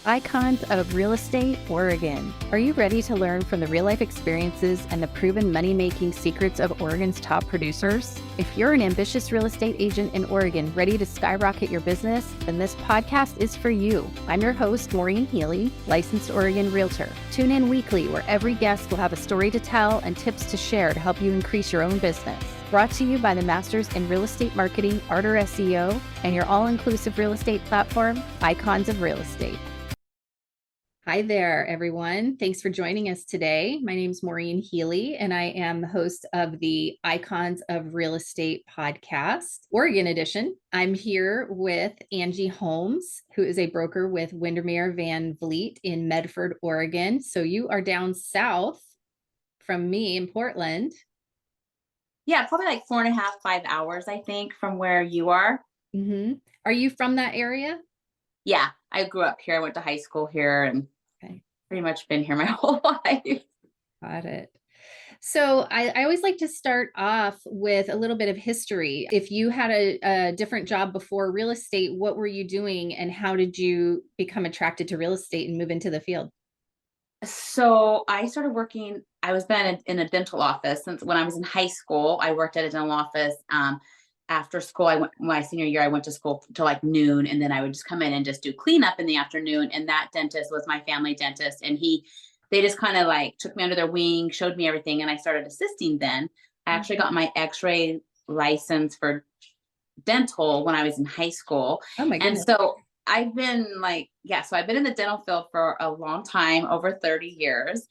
Icons of Real Estate, Oregon. Are you ready to learn from the real life experiences and the proven money-making secrets of Oregon's top producers? If you're an ambitious real estate agent in Oregon ready to skyrocket your business, then this podcast is for you. I'm your host, Maureen Healy, licensed Oregon realtor. Tune in weekly where every guest will have a story to tell and tips to share to help you increase your own business. Brought to you by the Masters in Real Estate Marketing, Arter SEO, and your all-inclusive real estate platform, Icons of Real Estate. Hi there, everyone. Thanks for joining us today. My name is Maureen Healy, and I am the host of the Icons of Real Estate podcast, Oregon edition. I'm here with Angie Holmes, who is a broker with Windermere Van Vliet in Medford, Oregon. So you are down south from me in Portland. Yeah, probably like 4.5, 5 hours, I think, from where you are. Mm-hmm. Are you from that area? Yeah, I grew up here. I went to high school here and pretty much been here my whole life. Got it. So I always like to start off with a little bit of history. If you had a different job before real estate, what were you doing and how did you become attracted to real estate and move into the field? So I started working, I was been in a dental office since when I was in high school. I worked at a dental office. After school, my senior year, I went to school till like noon, and then I would just come in and just do cleanup in the afternoon. And that dentist was my family dentist, and they just kind of like took me under their wing, showed me everything, and I started assisting. Then I actually got my X-ray license for dental when I was in high school. Oh my goodness. And so I've been so I've been in the dental field for a long time, over 30 years.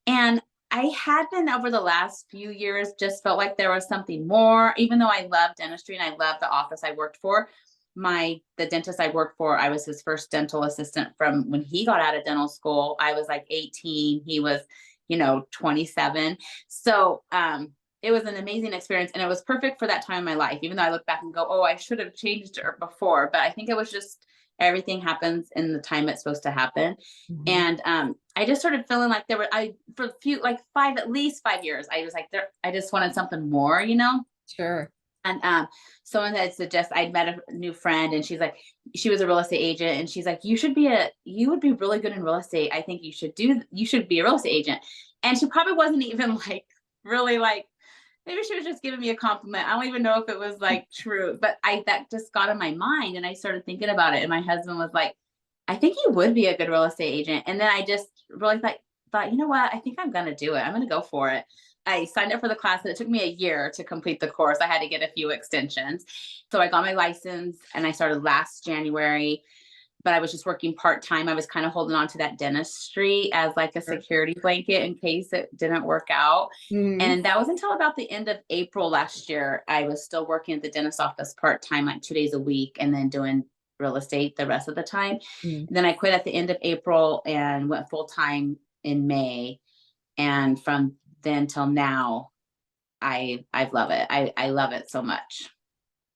And I had been over the last few years, just felt like there was something more, even though I love dentistry and I love the office I worked for. The dentist I worked for, I was his first dental assistant from when he got out of dental school. I was like 18. He was, 27. So, it was an amazing experience, and it was perfect for that time in my life, even though I look back and go, oh, I should have changed it before. But I think it was just everything happens in the time it's supposed to happen. Mm-hmm. And I just started feeling like for a few, like at least 5 years, I was like, I just wanted something more, Sure. And someone had suggested, I'd met a new friend, and she was a real estate agent, and she's like, you would be really good in real estate. I think you should be a real estate agent. And she probably wasn't even like really like, maybe she was just giving me a compliment. I don't even know if it was like true, but that just got in my mind, and I started thinking about it. And my husband was like, I think you would be a good real estate agent. And then I just really thought, you know what? I think I'm going to do it. I'm going to go for it. I signed up for the class, and it took me a year to complete the course. I had to get a few extensions. So I got my license, and I started last January, but I was just working part-time. I was kind of holding on to that dentistry as like a security blanket in case it didn't work out. Mm-hmm. And that was until about the end of April last year. I was still working at the dentist office part-time, like 2 days a week, and then doing real estate the rest of the time. Mm-hmm. Then I quit at the end of April and went full-time in May. And from then till now, I love it. I love it so much.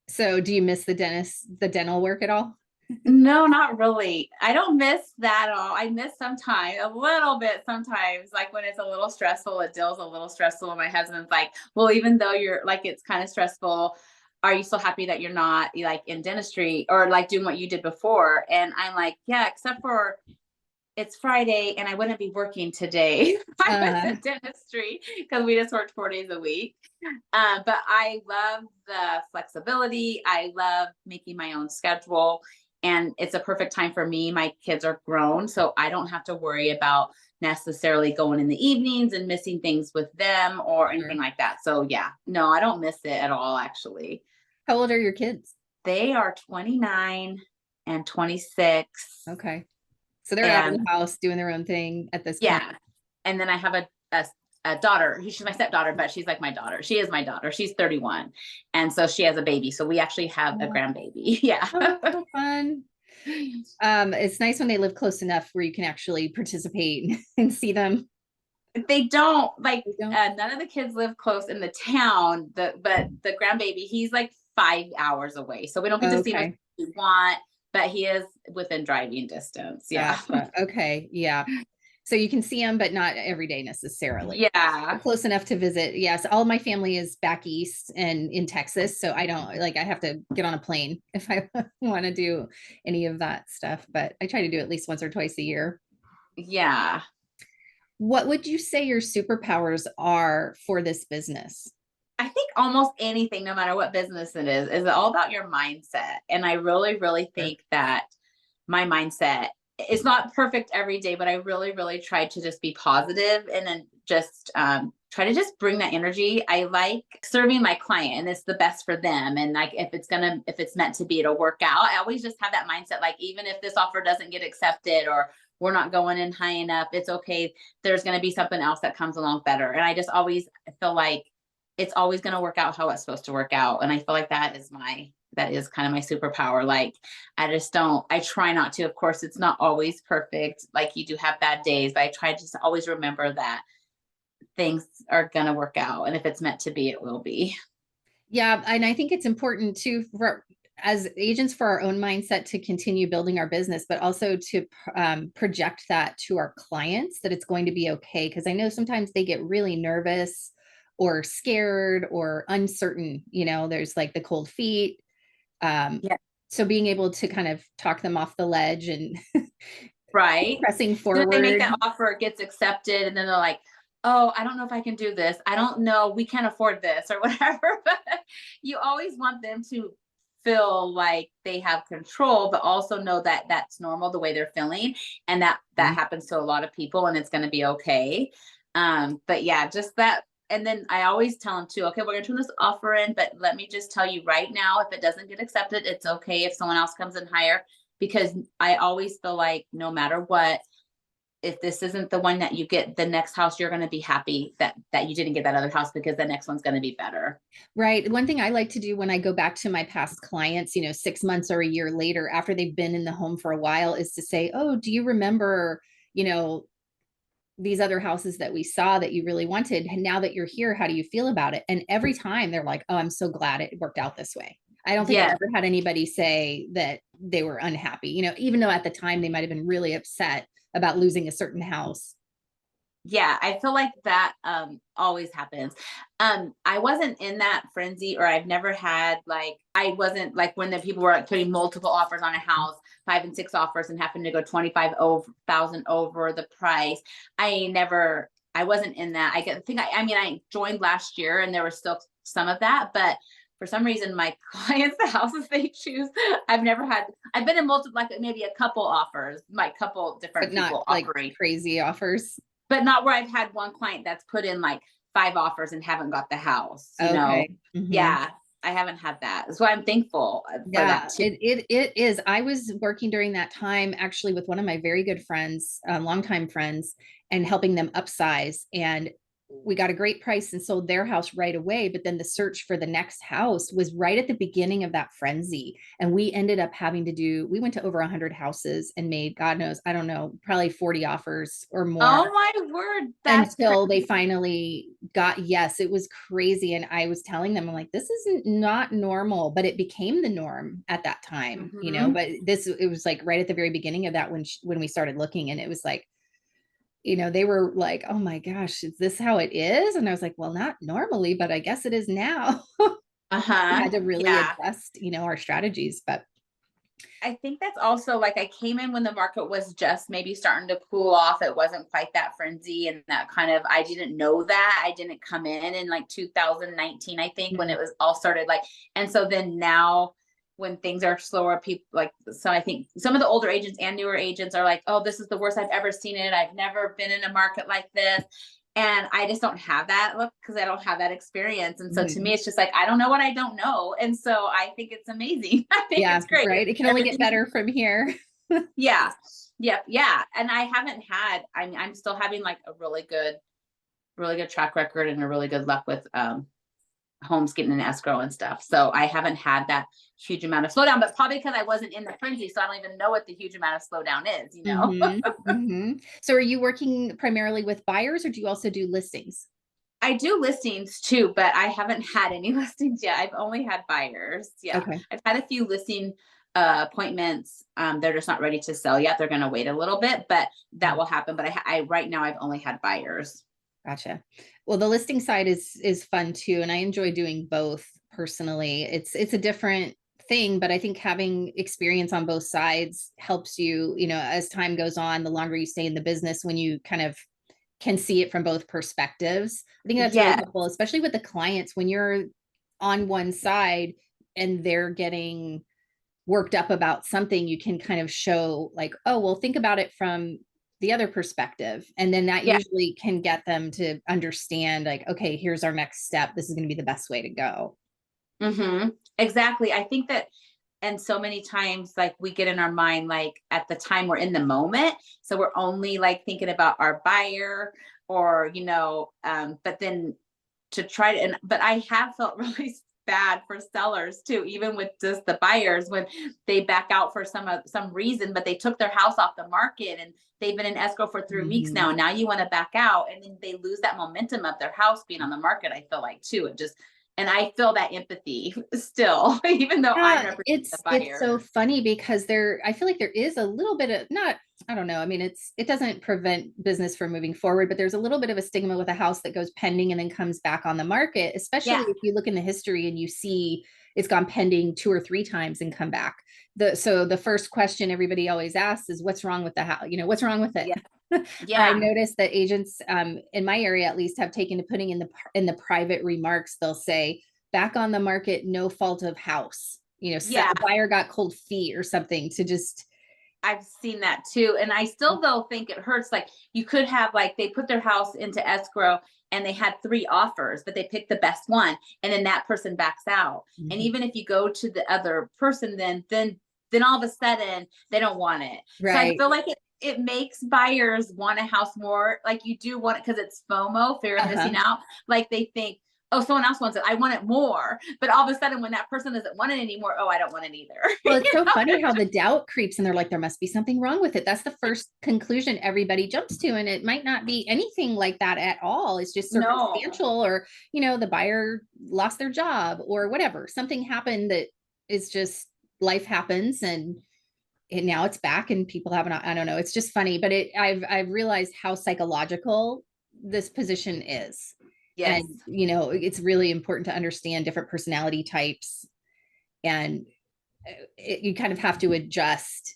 So do you miss the dental work at all? No, not really. I don't miss that at all. I miss sometimes, a little bit sometimes, like when it's a little stressful, it deals a little stressful. And my husband's like, well, even though you're like, it's kind of stressful, are you so happy that you're not like in dentistry or like doing what you did before? And I'm like, yeah, except for it's Friday and I wouldn't be working today. I was in dentistry because we just worked 4 days a week. But I love the flexibility. I love making my own schedule. And it's a perfect time for me. My kids are grown, so I don't have to worry about necessarily going in the evenings and missing things with them or anything like that. So yeah, no, I don't miss it at all, actually. How old are your kids? They are 29 and 26. Okay. So they're out of the house doing their own thing at this point. Yeah. And then I have a daughter. She's my stepdaughter, but she's like my daughter. She is my daughter. She's 31. And so she has a baby. So we actually have a grandbaby. Yeah. Oh, so fun. It's nice when they live close enough where you can actually participate and see them. They don't none of the kids live close in the town, but the grandbaby, he's like 5 hours away. So we don't get to see him if we want, but he is within driving distance. Yeah. Okay. Yeah. So you can see them, but not every day necessarily. Yeah. But close enough to visit. Yes, all my family is back east and in Texas, so I don't like I have to get on a plane if I want to do any of that stuff, but I try to do at least once or twice a year. Yeah. What would you say your superpowers are for this business? I think almost anything, no matter what business it is all about your mindset. And I really, really think that my mindset is not perfect every day, but I really, really try to just be positive and then just try to just bring that energy. I like serving my client and it's the best for them. And like, if it's meant to be, it'll work out. I always just have that mindset. Like, even if this offer doesn't get accepted or we're not going in high enough, it's okay. There's going to be something else that comes along better. And I just always feel like it's always going to work out how it's supposed to work out. And I feel like that is kind of my superpower. Like, I try not to, of course, it's not always perfect. Like, you do have bad days, but I try to just always remember that things are going to work out. And if it's meant to be, it will be. Yeah, and I think it's important too for as agents for our own mindset to continue building our business, but also to project that to our clients that it's going to be okay. Because I know sometimes they get really nervous or scared or uncertain. You know, there's like the cold feet. Yeah. So being able to kind of talk them off the ledge and Right. pressing Then they make forward. that offer, it gets accepted, and then they're like, oh, I don't know if I can do this. I don't know. We can't afford this or whatever. But you always want them to feel like they have control, but also know that that's normal the way they're feeling. And that happens to a lot of people and it's going to be okay. But yeah, just that. And then I always tell them too, okay, we're going to turn this offer in, but let me just tell you right now, if it doesn't get accepted, it's okay if someone else comes in higher, because I always feel like no matter what, if this isn't the one that you get, the next house, you're going to be happy that you didn't get that other house because the next one's going to be better. Right. One thing I like to do when I go back to my past clients, 6 months or a year later, after they've been in the home for a while, is to say, oh, do you remember, these other houses that we saw that you really wanted? And now that you're here, how do you feel about it? And every time they're like, oh, I'm so glad it worked out this way. I don't think I've Yeah. ever had anybody say that they were unhappy, even though at the time they might have been really upset about losing a certain house. Yeah, I feel like that always happens. I wasn't in that frenzy, or I've never had I wasn't like when the people were like putting multiple offers on a house, 5 and 6 offers, and having to go 25,000 over the price. I wasn't in that. I joined last year and there was still some of that, but for some reason my clients, the houses they choose, I've been in multiple, like maybe a couple offers, like couple different But not people like offering, crazy offers. but not where I've had one client that's put in like 5 offers and haven't got the house, Okay. Mm-hmm. Yeah, I haven't had that. So I'm thankful for Yeah, that too. it is. I was working during that time actually with one of my very good friends, longtime friends, and helping them upsize. And we got a great price and sold their house right away. But then the search for the next house was right at the beginning of that frenzy. And we ended up we went to over 100 houses and made, God knows, I don't know, probably 40 offers or more Oh my word, that's until they crazy. finally got yes. It was crazy. And I was telling them, I'm like, this is not normal, but it became the norm at that time, Mhm. but it was like right at the very beginning of that when we started looking, and it was like, they were like, oh my gosh, is this how it is? And I was like, well, not normally, but I guess it is now. We Uh-huh. had to really Yeah. adjust, our strategies, but I think that's also like I came in when the market was just maybe starting to cool off. It wasn't quite that frenzy and that kind of, I didn't know that. I didn't come in like 2019, I think, when it was all started and so then now when things are slower, people so I think some of the older agents and newer agents are like, oh, this is the worst I've ever seen it. I've never been in a market like this. And I just don't have that look because I don't have that experience. And so to me, mhm. it's just like, I don't know what I don't know. And so I think it's amazing. I think Yeah, it's great. right. It can only get Everything's better from here. yeah. Yep. Yeah. And I haven't had, I'm still having like a really good track record and a really good luck with homes getting in escrow and stuff. So I haven't had that huge amount of slowdown, but probably because I wasn't in the frenzy. So I don't even know what the huge amount of slowdown is. So are you working primarily with buyers or do you also do listings? I do listings too, but I haven't had any listings yet. I've only had buyers. Yeah. Okay. I've had a few listing appointments. They're just not ready to sell yet. They're going to wait a little bit, but that will happen. But I right now I've only had buyers. Gotcha. Well, the listing side is fun too, and I enjoy doing both personally. It's a different thing, but I think having experience on both sides helps you, as time goes on, the longer you stay in the business, when you kind of can see it from both perspectives. I think that's really Yeah. helpful, especially with the clients when you're on one side and they're getting worked up about something, you can kind of show like, oh, well, think about it from the other perspective. And then that Yeah. usually can get them to understand like, okay, here's our next step. This is going to be the best way to go. Exactly. I think that, and so many times, like we get in our mind, like at the time we're in the moment. So we're only like thinking about our buyer or, but then to try to, but I have felt really bad for sellers too, even with just the buyers when they back out for some reason, but they took their house off the market and they've been in escrow for 3 weeks now. And now you want to back out, and then they lose that momentum of their house being on the market. I feel like too, and I feel that empathy still, even though I'm Yeah, representing the it's buyer. so funny because I feel like there is a little bit of not, I don't know. I mean, it doesn't prevent business from moving forward, but there's a little bit of a stigma with a house that goes pending and then comes back on the market, especially Yeah. if you look in the history and you see it's gone pending 2 or 3 times and come back. So the first question everybody always asks is what's wrong with the house? What's wrong with it? Yeah. Or I Yeah. noticed that agents in my area at least have taken to putting in the private remarks, they'll say back on the market, no fault of house. Yeah. Buyer got cold feet or something to just. I've seen that too. And I still though think it hurts. Like you could have like they put their house into escrow and they had 3 offers, but they picked the best one. And then that person backs out. And even if you go to the other person, then all of a sudden they don't want it. So I Right. feel like it makes buyers want a house more. Like you do want it because it's FOMO, fear of Uh-huh. missing out. Like they think, oh, someone else wants it. I want it more. But all of a sudden, when that person doesn't want it anymore, oh, I don't want it either. Well, it's you so know? funny how the doubt creeps and they're like, there must be something wrong with it. That's the first conclusion everybody jumps to. And it might not be anything like that at all. It's just No. circumstantial, or, the buyer lost their job or whatever. Something happened that is just life happens, and now it's back and people haven't, I don't know. It's just funny, but I've realized how psychological this position is. Yes. And, it's really important to understand different personality types, and you kind of have to adjust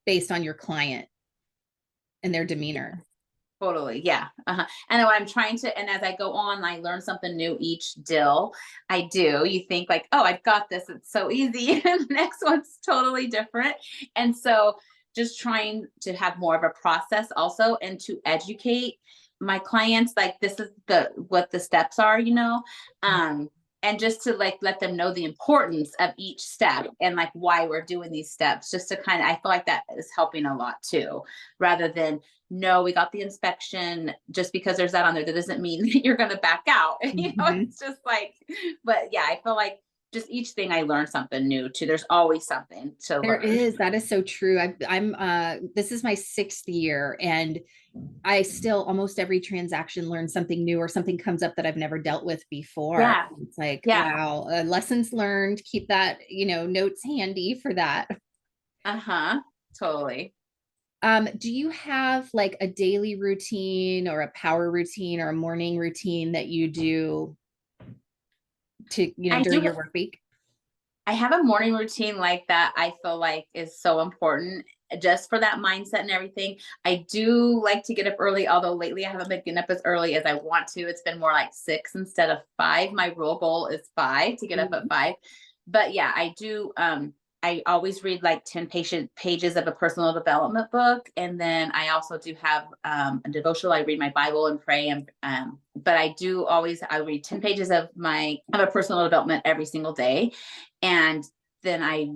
based on your client and their demeanor. Totally. Yeah. And what I'm trying to, and as I go on, I learn something new each deal I do. You think like, oh, I've got this. It's so easy. And the next one's totally different. And so just trying to have more of a process also and to educate my clients, like this is what the steps are, and just to like let them know the importance of each step and like why we're doing these steps, just to kind of, I feel like that is helping a lot too, rather than no, we got the inspection. Just because there's that on there, that doesn't mean that you're going to back out. Mm-hmm. It's just like, but yeah, I feel like just each thing I learn something new too. There's always something to There learn. is. That is so true. I'm this is my 6th year, and I still almost every transaction learn something new, or something comes up that I've never dealt with before. Yeah. It's like, Yeah. wow, lessons learned. Keep that, notes handy for that. Totally. Do you have like a daily routine or a power routine or a morning routine that you do to, I during do. your work week? I have a morning routine like that. I feel like is so important just for that mindset and everything. I do like to get up early, although lately I haven't been getting up as early as I want to. It's been more like 6 instead of 5. My real goal is 5, to get up at 5. But yeah, I do. I always read like 10 pages of a personal development book. And then I also do have a devotional. I read my Bible and pray. But I read 10 pages of a personal development every single day. And then I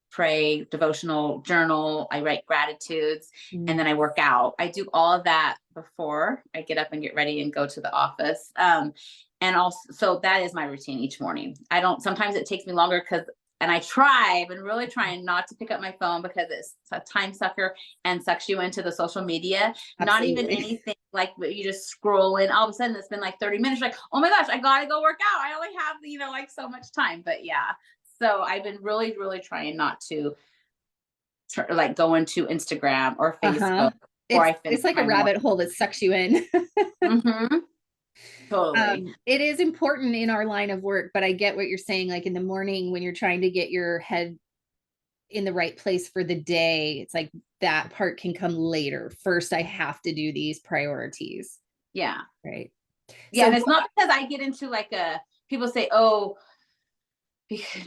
pray, devotional, journal, I write gratitudes, and then I work out. I do all of that before I get up and get ready and go to the office. And also, so that is my routine each morning. Sometimes it takes me longer and I've been really trying not to pick up my phone because it's a time sucker and sucks you into the social media. Absolutely. Not even anything like you just scroll in. All of a sudden it's been like 30 minutes. Like, oh my gosh, I got to go work out. I only have, like so much time, but yeah. So I've been really, really trying not to like go into Instagram or Uh-huh. Facebook before I finish It's like a my morning. rabbit hole that sucks you in. Mm-hmm. Totally. It is important in our line of work, but I get what you're saying. Like in the morning when you're trying to get your head in the right place for the day, it's like that part can come later. First, I have to do these priorities. Yeah. Right. Yeah. So And it's not because I get into like people say, oh,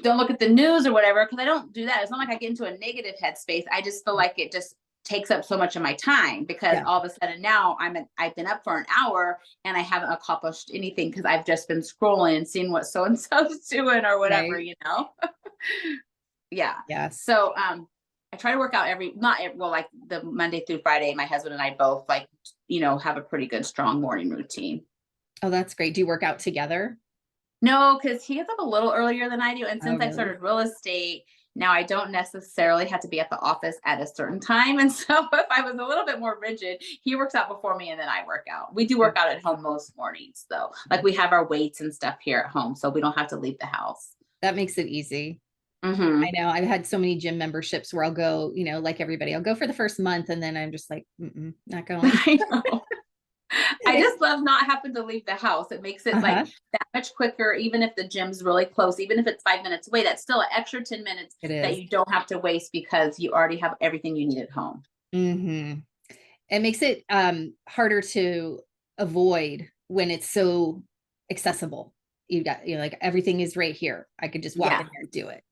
don't look at the news or whatever, because I don't do that. It's not like I get into a negative headspace. I just feel like it just takes up so much of my time, because yeah, all of a sudden now I've been up for an hour and I haven't accomplished anything because I've just been scrolling and seeing what so and so's doing or whatever, right. Yeah. Yes. So I try to work out well, like the Monday through Friday. My husband and I both like, have a pretty good strong morning routine. Oh, that's great. Do you work out together? No, because he gets up a little earlier than I do. And Oh, since I've really? started real estate, now I don't necessarily have to be at the office at a certain time. And so if I was a little bit more rigid, he works out before me and then I work out. We do work out at home most mornings, though. Like we have our weights and stuff here at home, so we don't have to leave the house. That makes it easy. I Mm-hmm. know I've had so many gym memberships where I'll go, like everybody, I'll go for the first month and then I'm just like, not going. I know. I just love not having to leave the house. It makes it like Uh-huh. that much quicker, even if the gym's really close, even if it's 5 minutes away, that's still an extra 10 minutes It that is. you don't have to waste because you already have everything you need at home. Mm-hmm. It makes it harder to avoid when it's so accessible. You got, like everything is right here. I could just walk Yeah. in here and do it.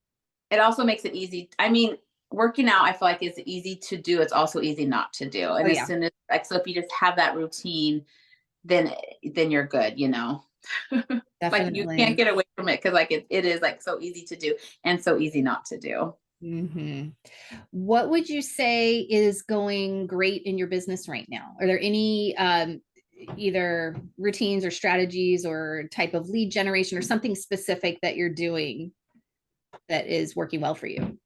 It also makes it easy. I mean, working out, I feel like is easy to do. It's also easy not to do. Oh And as yeah, soon as like, so if you just have that routine, then you're good. Like you can't definitely. get away from it because like it is like so easy to do and so easy not to do. Hmm. What would you say is going great in your business right now? Are there any either routines or strategies or type of lead generation or something specific that you're doing that is working well for you?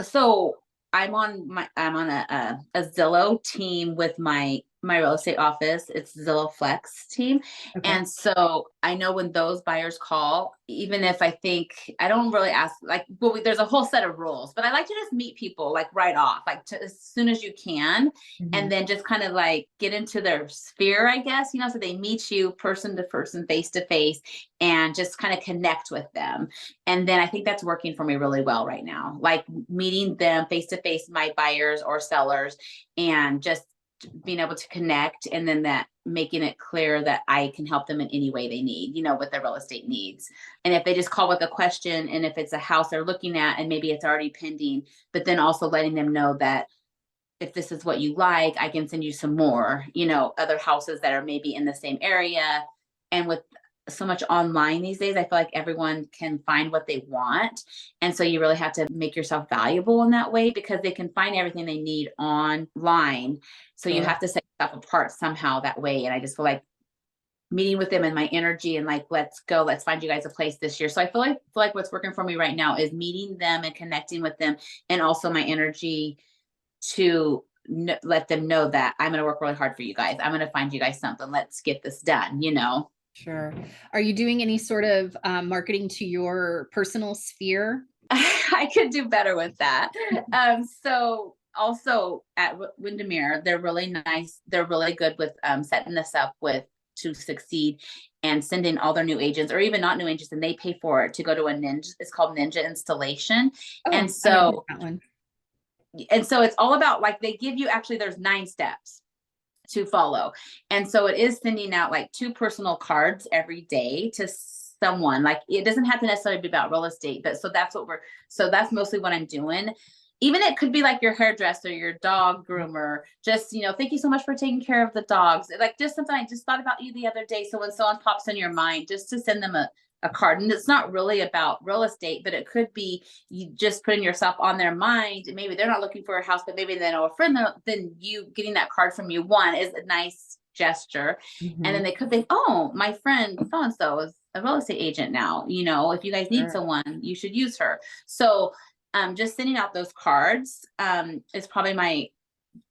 So I'm on a Zillow team with my real estate office. It's Zillow Flex team. Okay. And so I know when those buyers call, even if I think I don't really ask, like, well, there's a whole set of rules, but I like to just meet people like right off, like as soon as you can, Mhm. and then just kind of like get into their sphere, I guess, so they meet you person to person, face to face, and just kind of connect with them. And then I think that's working for me really well right now, like meeting them face to face, my buyers or sellers, and just being able to connect, and then that making it clear that I can help them in any way they need, with their real estate needs. And if they just call with a question, and if it's a house they're looking at and maybe it's already pending, but then also letting them know that if this is what you like, I can send you some more, other houses that are maybe in the same area. And with so much online these days, I feel like everyone can find what they want. And so you really have to make yourself valuable in that way because they can find everything they need online. So you Sure. have to set yourself apart somehow that way. And I just feel like meeting with them and my energy and like, let's go, let's find you guys a place this year. So I feel like what's working for me right now is meeting them and connecting with them, and also my energy to let them know that I'm going to work really hard for you guys. I'm going to find you guys something. Let's get this done. Sure. Are you doing any sort of marketing to your personal sphere? I could do better with that. So also at Windermere, they're really nice. They're really good with setting this up with to succeed and sending all their new agents or even not new agents, and they pay for it to go to a ninja. It's called Ninja Installation. And Oh, I haven't heard so that one. it's all about like they give you actually there's 9 steps to follow. And so it is sending out like 2 personal cards every day to someone. Like it doesn't have to necessarily be about real estate, but so that's mostly what I'm doing. Even it could be like your hairdresser, your dog groomer, just, thank you so much for taking care of the dogs. Like just something I just thought about you the other day. So when someone pops in your mind, just to send them a card. And it's not really about real estate, but it could be you just putting yourself on their mind. And maybe they're not looking for a house, but maybe they know a friend. Then you getting that card from you, one, is a nice gesture. And then Mhm. they could think, oh, my friend so and so is a real estate agent now. If you guys need Sure. someone, you should use her. So just sending out those cards is probably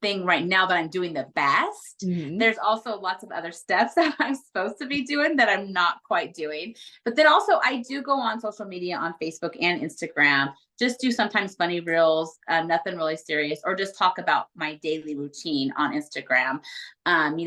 thing right now that I'm doing the best. Mhm. There's also lots of other steps that I'm supposed to be doing that I'm not quite doing. But then also, I do go on social media on Facebook and Instagram, just do sometimes funny reels, nothing really serious, or just talk about my daily routine on Instagram.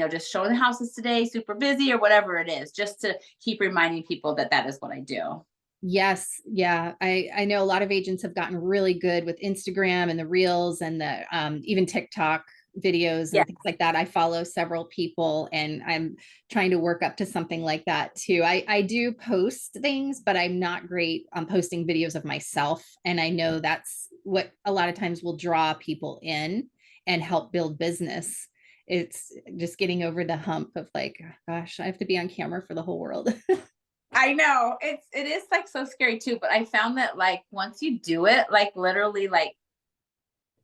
Just showing the houses today, super busy, or whatever it is, just to keep reminding people that that is what I do. Yes. Yeah. I know a lot of agents have gotten really good with Instagram and the reels and the even TikTok videos Yeah. and things like that. I follow several people and I'm trying to work up to something like that too. I do post things, but I'm not great on posting videos of myself. And I know that's what a lot of times will draw people in and help build business. It's just getting over the hump of like, gosh, I have to be on camera for the whole world. I know it is like so scary too, but I found that like once you do it, like literally like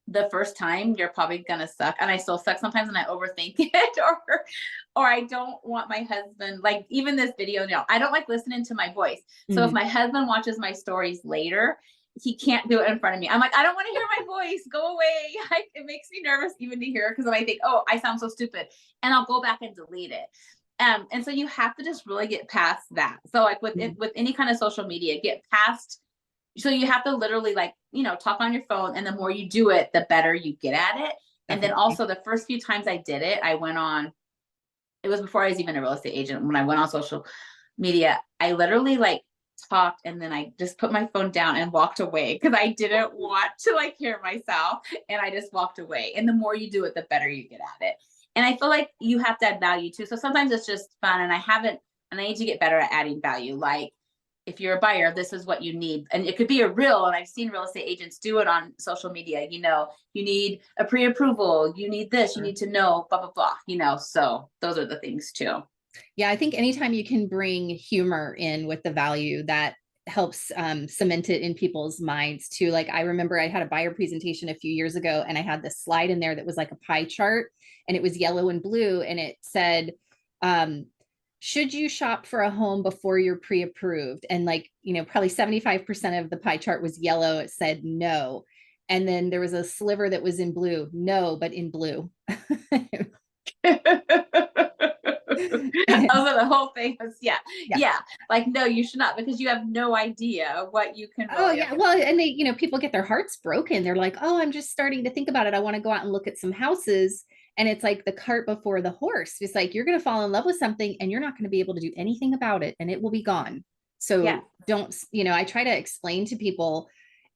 the first time you're probably gonna suck, and I still suck sometimes and I overthink it, or I don't want my husband, like even this video, I don't like listening to my voice. So if Mhm. my husband watches my stories later, he can't do it in front of me. I'm like, I don't want to hear my voice, go away. It makes me nervous even to hear it, because I think, oh, I sound so stupid, and I'll go back and delete it. And so you have to just really get past that. So like with Mhm. with any kind of social media, get past, so you have to literally like, talk on your phone, and the more you do it, the better you get at it. And then Definitely. also the first few times I did it, I went on, it was before I was even a real estate agent. When I went on social media, I literally like talked, and then I just put my phone down and walked away, because I didn't want to like hear myself, and I just walked away. And the more you do it, the better you get at it. And I feel like you have to add value too. So sometimes it's just fun, and I need to get better at adding value. Like if you're a buyer, this is what you need. And it could be a real, and I've seen real estate agents do it on social media. You need a pre-approval, you need this, you Sure. need to know, blah, blah, blah, so those are the things too. Yeah, I think anytime you can bring humor in with the value, that helps cement it in people's minds too. Like I remember I had a buyer presentation a few years ago and I had this slide in there that was like a pie chart and it was yellow and blue and it said, um, should you shop for a home before you're pre-approved? And like, probably 75% of the pie chart was yellow. It said no. And then there was a sliver that was in blue, no, but in blue. Also, the whole thing was, yeah, Yeah. yeah. Like, no, you should not, because you have no idea what you can Oh really yeah. afford. Well, and they, people get their hearts broken. They're like, oh, I'm just starting to think about it. I want to go out and look at some houses. And it's like the cart before the horse. It's like you're going to fall in love with something and you're not going to be able to do anything about it and it will be gone. Yeah, So don't, I try to explain to people,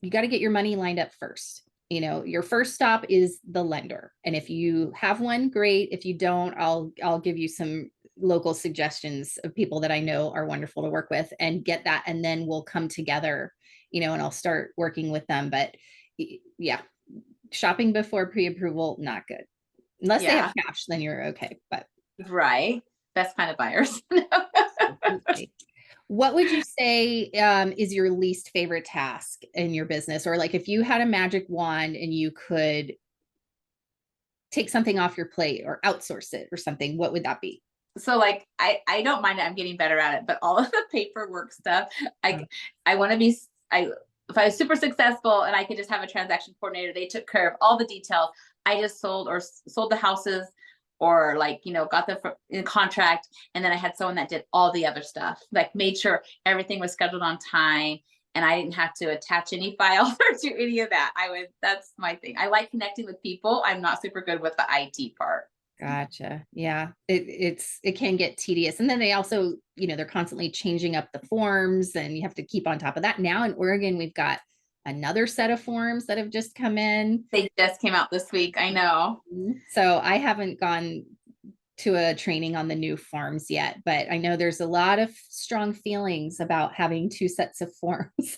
you got to get your money lined up first. Your first stop is the lender. And if you have one, great. If you don't, I'll give you some local suggestions of people that I know are wonderful to work with and get that. And then we'll come together, and I'll start working with them. But yeah, shopping before pre-approval, not good. Unless they have yeah, cash, then you're okay. But right. Best kind of buyers. what would you say is your least favorite task in your business? Or like if you had a magic wand and you could take something off your plate or outsource it or something, what would that be? So like I don't mind it. I'm getting better at it, but all of the paperwork stuff, I I want to be I if I was super successful and I could just have a transaction coordinator, they took care of all the details. I just sold the houses, or like, got the in contract, and then I had someone that did all the other stuff, like made sure everything was scheduled on time, and I didn't have to attach any files or do any of that. That's my thing. I like connecting with people. I'm not super good with the IT part. Gotcha. Yeah. It can get tedious. And then they also, they're constantly changing up the forms and you have to keep on top of that. Now in Oregon, we've got another set of forms that have just come in. They just came out this week. I know. So I haven't gone to a training on the new forms yet, but I know there's a lot of strong feelings about having two sets of forms.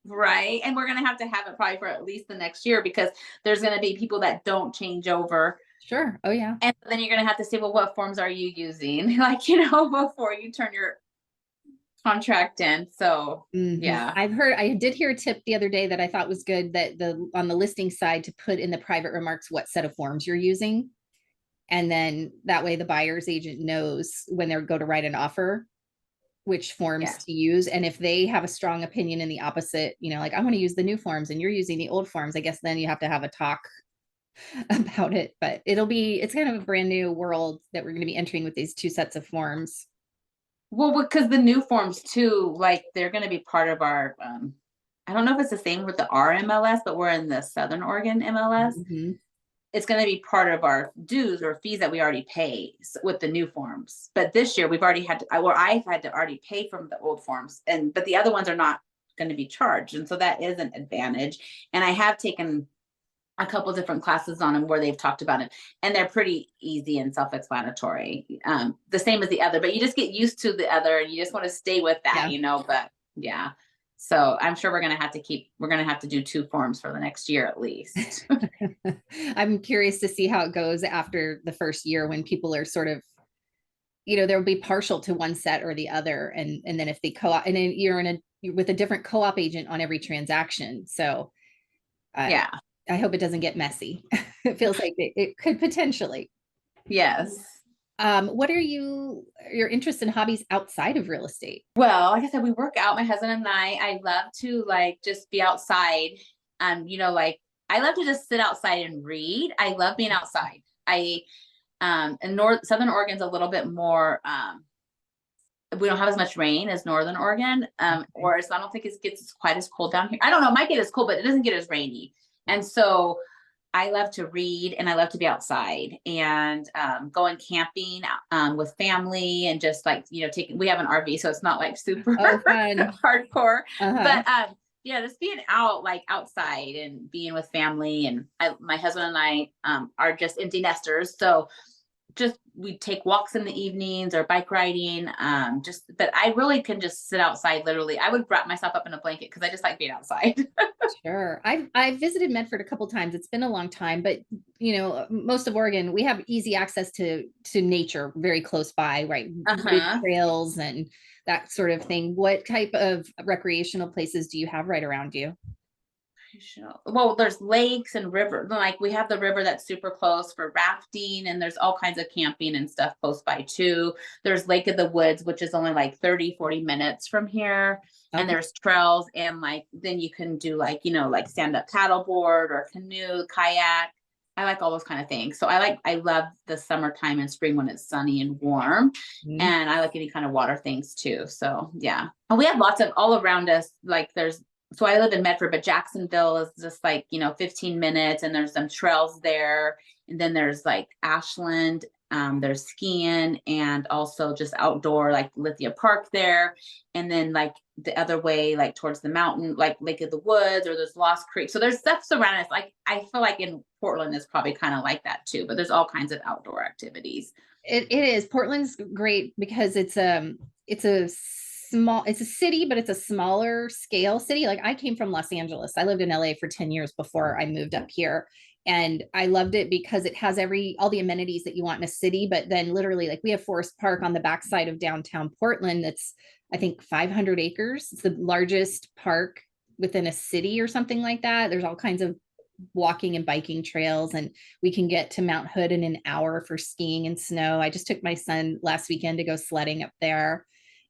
Right. And we're going to have it probably for at least the next year, because there's going to be people that don't change over. Sure. Oh yeah. And then you're going to have to say, well, what forms are you using? Like, before you turn your contract in. So, yeah. I did hear a tip the other day that I thought was good, that on the listing side to put in the private remarks what set of forms you're using. And then that way the buyer's agent knows when they go to write an offer, which forms Yeah. to use. And if they have a strong opinion in the opposite, like I want to use the new forms and you're using the old forms, I guess then you have to have a talk about it, but it's kind of a brand new world that we're going to be entering with these two sets of forms. Well, because the new forms too, like they're going to be part of our, I don't know if it's the same with the RMLS, but we're in the Southern Oregon MLS. Mhm. It's going to be part of our dues or fees that we already pay with the new forms. But this year we've already had to, or I've had to already pay from the old forms, but the other ones are not going to be charged. And so that is an advantage. And I have taken a couple different classes on them where they've talked about it, and they're pretty easy and self-explanatory. The same as the other, but you just get used to the other and you just want to stay with that, Yeah. but yeah. So I'm sure we're going to have to do 2 forms for the next year at least. I'm curious to see how it goes after the first year when people are sort of, they'll be partial to one set or the other. And then if they co-op, and then you're with a different co-op agent on every transaction. So Yeah. I hope it doesn't get messy. It feels like it could potentially. Yes. What are your interests and hobbies outside of real estate? Well, like I said, we work out, my husband and I love to like just be outside. Like I love to just sit outside and read. I love being outside. And Southern Oregon's a little bit more, we don't have as much rain as Northern Oregon. Or so I don't think it gets quite as cold down here. I don't know, it might get as cold, but it doesn't get as rainy. And so I love to read and I love to be outside and going camping with family and just like, we have an RV, so it's not like super Fun. hardcore. Uh-huh. But yeah, just being out like outside and being with family. And my husband and I are just empty nesters. So just we take walks in the evenings or bike riding. But I really can just sit outside. Literally, I would wrap myself up in a blanket because I just like being outside. Sure. I've visited Medford a couple times. It's been a long time, but most of Oregon, we have easy access to nature very close by, right? Big trails and that sort of thing. What type of recreational places do you have right around you? Well, there's lakes and river. Like we have the river that's super close for rafting, and there's all kinds of camping and stuff close by too. There's Lake of the Woods, which is only like 30-40 minutes from here. And Okay. there's trails, and like then you can do like, like stand-up paddleboard or canoe, kayak. I like all those kind of things. So I love the summertime and spring when it's sunny and warm. Mhm. And I like any kind of water things too. So yeah. And we have lots of all around us, like so I live in Medford, but Jacksonville is just like, 15 minutes, and there's some trails there. And then there's like Ashland, there's skiing and also just outdoor, like Lithia Park there. And then like the other way, like towards the mountain, like Lake of the Woods, or there's Lost Creek. So there's stuff surrounding us. Like I feel like in Portland is probably kind of like that too, but there's all kinds of outdoor activities. It is. Portland's great because it's a city, but it's a smaller scale city. Like I came from Los Angeles. I lived in LA for 10 years before I moved up here. And I loved it because it has all the amenities that you want in a city. But then literally, like we have Forest Park on the backside of downtown Portland. That's, I think, 500 acres. It's the largest park within a city or something like that. There's all kinds of walking and biking trails, and we can get to Mount Hood in an hour for skiing and snow. I just took my son last weekend to go sledding up there.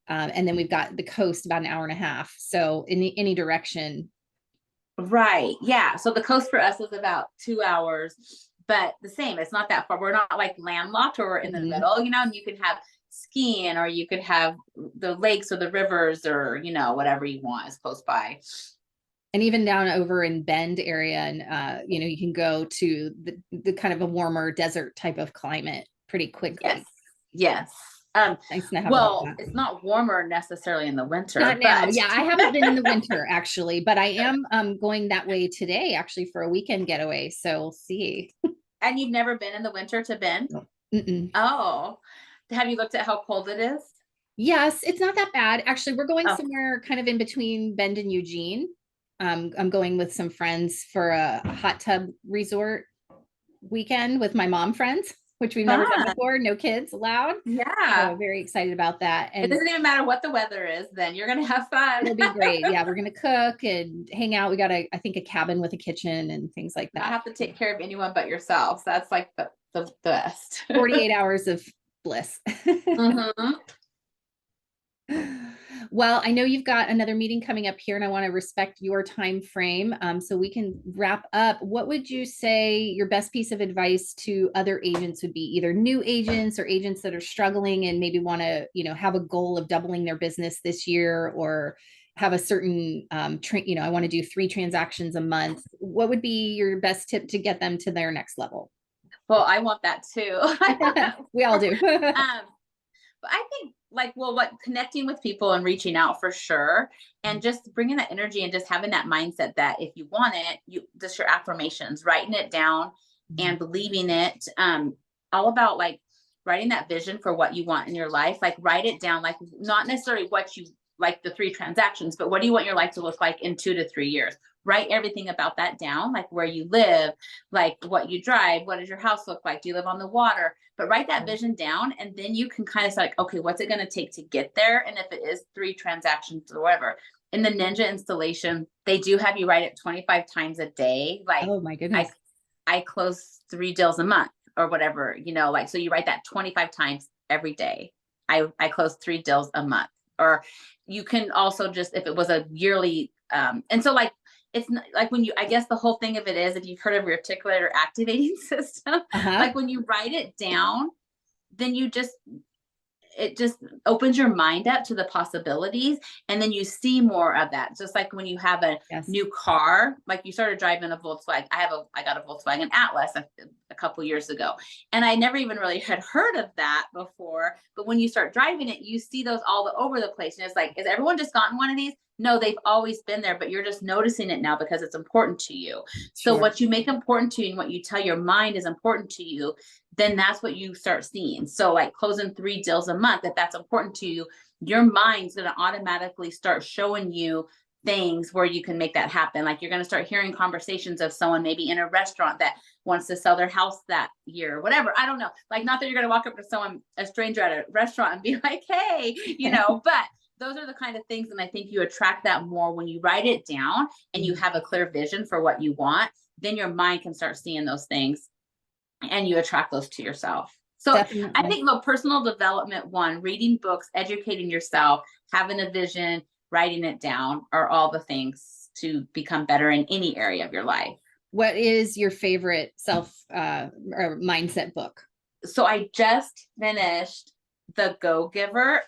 And then we've got the coast about an hour and a half. So in any direction. Right. Yeah. So the coast for us is about 2 hours, but the same, it's not that far. We're not like landlocked or in the middle, and you can have skiing, or you could have the lakes or the rivers, or, whatever you want is close by. And even down over in Bend area, and you can go to the kind of a warmer desert type of climate pretty quickly. Yes. Nice to have all that. It's not warmer necessarily in the winter. Not now. Yeah, I haven't been in the winter actually, but I am going that way today actually for a weekend getaway. So we'll see. And you've never been in the winter to Bend? Mm-mm. Oh, have you looked at how cold it is? Yes, it's not that bad. Actually, we're going Oh. somewhere kind of in between Bend and Eugene. I'm going with some friends for a hot tub resort weekend with my mom friends, which we've never done before. No kids allowed. Yeah. So very excited about that. And it doesn't even matter what the weather is, then you're going to have fun. It'll be great. Yeah, we're going to cook and hang out. We got I think a cabin with a kitchen and things like that. Not have to take care of anyone but yourself. So that's like the best. 48 hours of bliss. Mm-hmm. Well, I know you've got another meeting coming up here, and I want to respect your time frame, so we can wrap up. What would you say your best piece of advice to other agents would be, either new agents or agents that are struggling and maybe want to, have a goal of doubling their business this year, or have a certain, I want to do 3 transactions a month. What would be your best tip to get them to their next level? Well, I want that too. We all do. But I think like, well, what connecting with people and reaching out for sure, and just bringing that energy and just having that mindset that if you want it, you just your affirmations, writing it down and believing it. All about like writing that vision for what you want in your life. Like write it down, like not necessarily what you like the 3 transactions, but what do you want your life to look like in 2 to 3 years? Write everything about that down, like where you live, like what you drive, what does your house look like? Do you live on the water? But write that vision down, and then you can kind of say, like, okay, what's it going to take to get there? And if it is 3 transactions or whatever, in the Ninja installation, they do have you write it 25 times a day. Like Oh my goodness. I close 3 deals a month or whatever, like, so you write that 25 times every day. I close 3 deals a month. Or you can also just, if it was a yearly, and so like, it's not, like when you, I guess the whole thing of it is, if you've heard of your articulator activating system, like when you write it down, then it just opens your mind up to the possibilities, and then you see more of that. Just like when you have a Yes. new car, like you started driving a Volkswagen. I got a Volkswagen Atlas a couple years ago, and I never even really had heard of that before. But when you start driving it, you see those all over the place, and it's like, has everyone just gotten one of these? No, they've always been there, but you're just noticing it now because it's important to you. So Sure. what you make important to you and what you tell your mind is important to you, then that's what you start seeing. So like closing 3 deals a month, if that's important to you, your mind's going to automatically start showing you things where you can make that happen. Like you're going to start hearing conversations of someone maybe in a restaurant that wants to sell their house that year or whatever. I don't know. Like, not that you're going to walk up to someone, a stranger at a restaurant, and be like, hey, but those are the kind of things. And I think you attract that more when you write it down and you have a clear vision for what you want. Then your mind can start seeing those things, and you attract those to yourself. So Definitely. I think the personal development one, reading books, educating yourself, having a vision, writing it down, are all the things to become better in any area of your life. What is your favorite self or mindset book? So I just finished The Go Giver.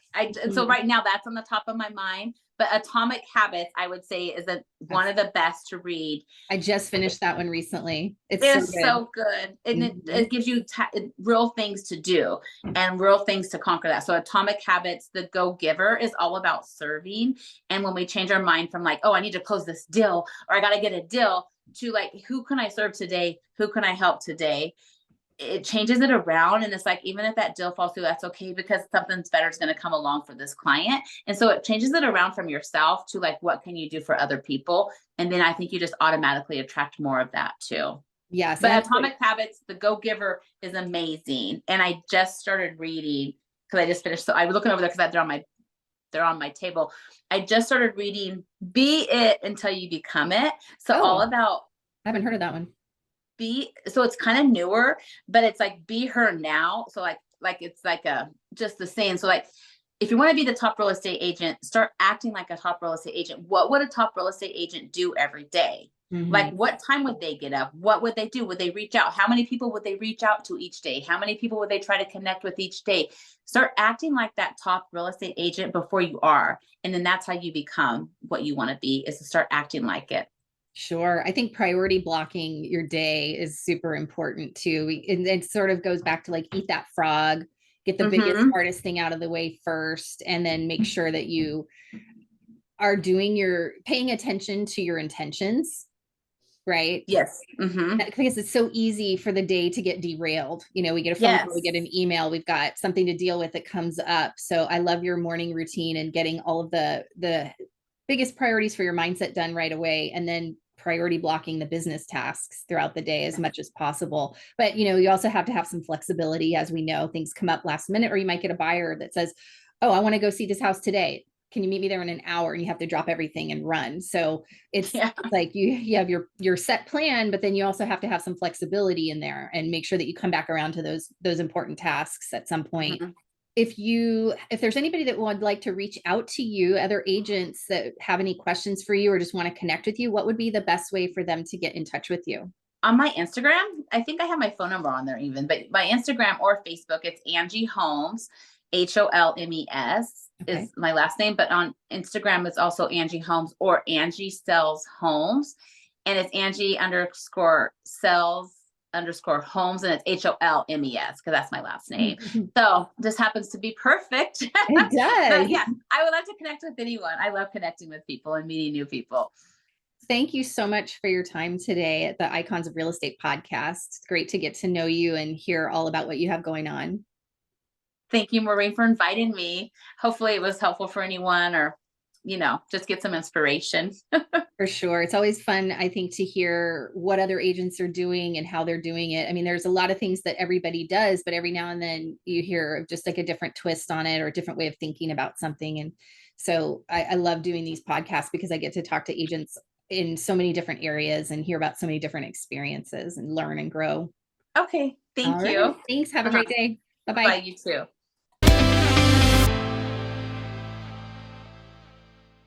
So right now that's on the top of my mind. But Atomic Habits, I would say, is one of the best to read. I just finished that one recently. It's so good. And it gives you real things to do and real things to conquer that. So Atomic Habits, The Go Giver, is all about serving. And when we change our mind from like, oh, I need to close this deal, or I got to get a deal, to like, who can I serve today? Who can I help today? It changes it around, and it's like, even if that deal falls through, that's okay, because something's better is going to come along for this client. And so it changes it around from yourself to like, what can you do for other people? And then I think you just automatically attract more of that too. Yes. But Atomic Habits, The Go Giver, is amazing. And I just started reading, because I just finished. So I was looking over there because they're on my table. I just started reading Be It Until You Become It. So all about, I haven't heard of that one. So it's kind of newer, but it's like be her now. So like it's like just the same. So like, if you want to be the top real estate agent, start acting like a top real estate agent. What would a top real estate agent do every day? Like, what time would they get up? What would they do? Would they reach out? How many people would they reach out to each day? How many people would they try to connect with each day? Start acting like that top real estate agent before you are. And then that's how you become what you want to be, is to start acting like it. Sure. I think priority blocking your day is super important too. And it sort of goes back to like, eat that frog, get the biggest, hardest thing out of the way first, and then make sure that you are paying attention to your intentions. Right. Yes. Because it's so easy for the day to get derailed. We get a phone call, we get an email, we've got something to deal with that comes up. So I love your morning routine and getting all of the biggest priorities for your mindset done right away, and then priority blocking the business tasks throughout the day as much as possible. But you also have to have some flexibility. As we know, things come up last minute, or you might get a buyer that says, oh, I want to go see this house today. Can you meet me there in an hour? And you have to drop everything and run. So it's like you have your set plan, but then you also have to have some flexibility in there and make sure that you come back around to those important tasks at some point. if there's anybody that would like to reach out to you, other agents that have any questions for you or just want to connect with you, what would be the best way for them to get in touch with you? On my Instagram, I think I have my phone number on there even, but my Instagram or Facebook, it's Angie Holmes, Holmes Okay. is my last name, but on Instagram it's also Angie Holmes or Angie Sells Homes. And it's Angie underscore sells underscore homes, and it's Holmes because that's my last name. So this happens to be perfect. It But does. yeah, I would love to connect with anyone. I love connecting with people and meeting new people. Thank you so much for your time today at the Icons of Real Estate podcast. It's great to get to know you and hear all about what you have going on. Thank you, Maureen, for inviting me. Hopefully it was helpful for anyone, or, just get some inspiration. For sure. It's always fun, I think, to hear what other agents are doing and how they're doing it. I mean, there's a lot of things that everybody does, but every now and then you hear just like a different twist on it or a different way of thinking about something. And so I love doing these podcasts because I get to talk to agents in so many different areas and hear about so many different experiences and learn and grow. Okay. All Thank right. you. Thanks. Have a Uh-huh. great day. Bye, Bye-bye. you too.